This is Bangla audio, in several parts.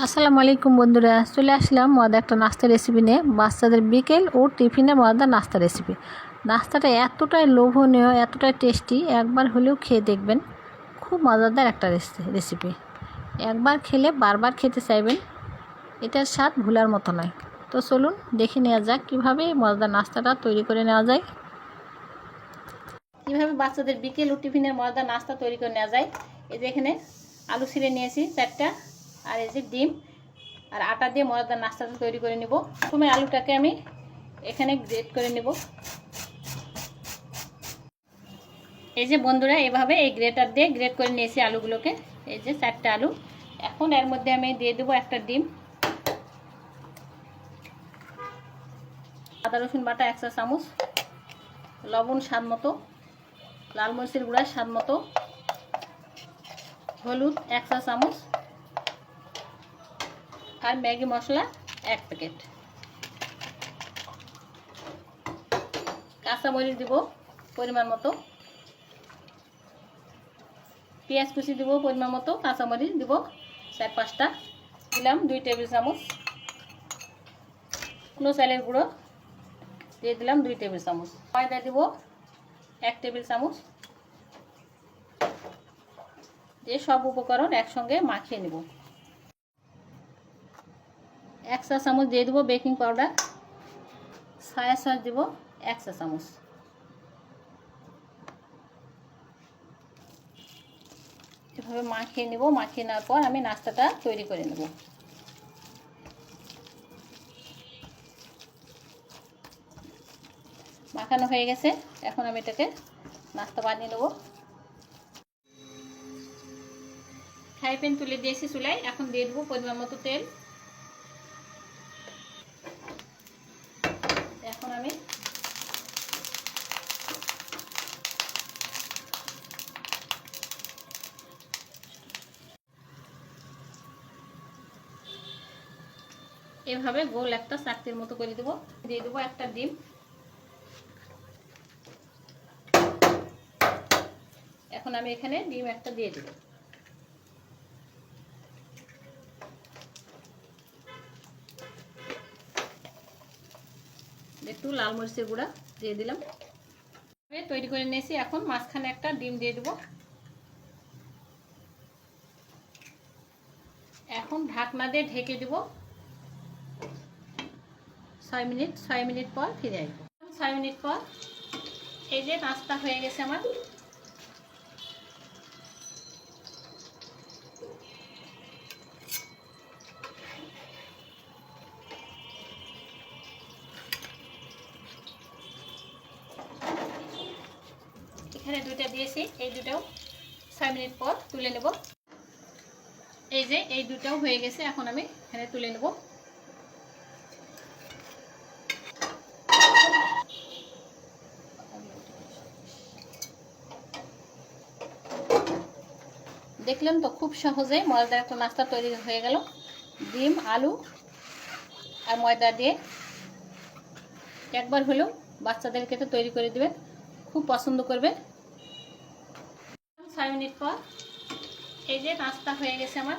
আসসালামু আলাইকুম বন্ধুরা, চলে আসলাম মজাদার একটা নাস্তা রেসিপি নিয়ে। বাচ্চাদের বিকেল ও টিফিনে মজাদার নাস্তা রেসিপি। নাস্তাটা এতটাই লোভনীয়, এতটাই টেস্টি, একবার হলেও খেয়ে দেখবেন। খুব মজাদার একটা রেসিপি। একবার খেলে বারবার খেতে চাইবেন। এটার স্বাদ ভুলার মতো নয়। তো চলুন দেখে নেওয়া যাক কীভাবে মজাদার নাস্তাটা তৈরি করে নেওয়া যায়। কীভাবে বাচ্চাদের বিকেল ও টিফিনের মজাদার নাস্তা তৈরি করে নেওয়া যায়। এই যে এখানে আলু ছিঁড়ে নিয়েছি 4টা, আর এই যে ডিম আর আটা দিয়ে মজাদার নাস্তাটা তৈরি করে নেব। প্রথমে আলুটাকে আমি এখানে গ্রেট করে নেব। এই যে বন্ধুরা, এভাবে এই গ্রেটার দিয়ে গ্রেট করে নিয়েছি আলুগুলোকে। এই যে 4টা আলু। এখন এর মধ্যে আমি দিয়ে দেবো একটা ডিম, আদা রসুন বাটা 1 চা চামচ, লবণ স্বাদ মতো, লাল মরিচের গুঁড়া স্বাদ মতো, হলুদ 1 চা চামচ, আর ম্যাগি মশলা 1 প্যাকেট। কাঁচামরিচ দিব পরিমাণ মতো, পেঁয়াজ কুচি দিব পরিমাণ মতো, কাঁচামরিচ দিব 4-5টা, দিলাম 2 টেবিল চামচ, শুকনো চালের গুঁড়ো দিয়ে দিলাম 2 টেবিল চামচ, ময়দা দিব 1 টেবিল চামচ। দিয়ে সব উপকরণ একসঙ্গে মাখিয়ে নেব। 1 চা চামচ দিয়ে দেবো বেকিং পাউডার, সয়া সস দিব 1 চা চামচ। এভাবে মাখিয়ে নেব। মাখিয়ে নেওয়ার পর আমি নাস্তাটা তৈরি করে নেব। মাখানো হয়ে গেছে, এখন আমি এটাকে নাস্তা বানিয়ে নেব। ফ্রাই প্যান তুলে দিয়েছি চুলায়। এখন দিয়ে দেবো পরিমাণ মতো তেল। এখন আমি এভাবে গোল একটা চাকতির মতো করে দেবো। দিয়ে দেবো একটা ডিম। এখন আমি এখানে ডিম একটা দিয়ে দেবো। একটু লাল মরিচের গুঁড়া দিয়ে দিলাম। তৈরি করে নিয়েছি। এখন মাঝখানে একটা ডিম দিয়ে দেবো। এখন ঢাকনা দিয়ে ঢেকে দেবো 6 মিনিট। 6 মিনিট পর ফিরে আসবো। 6 মিনিট পর এই যে নাস্তা হয়ে গেছে আমার। এখানে 2টা দিয়েছি, এই দুটাও 6 মিনিট পর তুলে নেব। এই যে এই দুটাও হয়ে গেছে, এখন আমি এখানে তুলে নেব। দেখলেন তো, খুব সহজে মজাদার একটা নাস্তা তৈরি হয়ে গেল। ডিম, আলু আর ময়দা দিয়ে। একবার হলেও বাচ্চাদেরকে তো তৈরি করে দিবেন, খুব পছন্দ করবে। 6 মিনিট পর এই যে নাস্তা হয়ে গেছে আমার।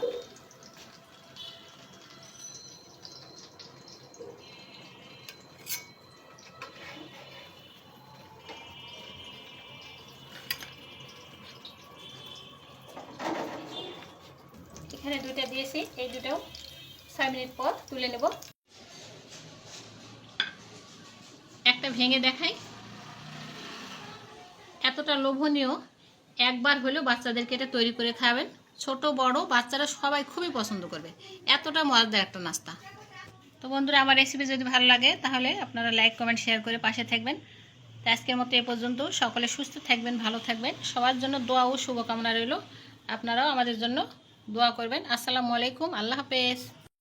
এখানে 2টা দিয়েছি, এই দুটাও 6 মিনিট পর তুলে নেব। একটা ভেঙে দেখাই। এতটা লোভনীয়, একবার হলেও বাচ্চাদেরকে এটা তৈরি করে খাবেন। ছোট বড় বাচ্চারা সবাই খুবই পছন্দ করবে। এতটা মজাদার একটা নাস্তা। তো বন্ধুরা, আমার রেসিপি যদি ভালো লাগে তাহলে আপনারা লাইক কমেন্ট শেয়ার করে পাশে থাকবেন। তো আজকের মতো এ পর্যন্ত। সকলে সুস্থ থাকবেন, ভালো থাকবেন। সবার জন্য দোয়া ও শুভকামনা রইল। আপনারাও আমাদের জন্য দোয়া করবেন। আসসালামু আলাইকুম, আল্লাহ হাফেজ।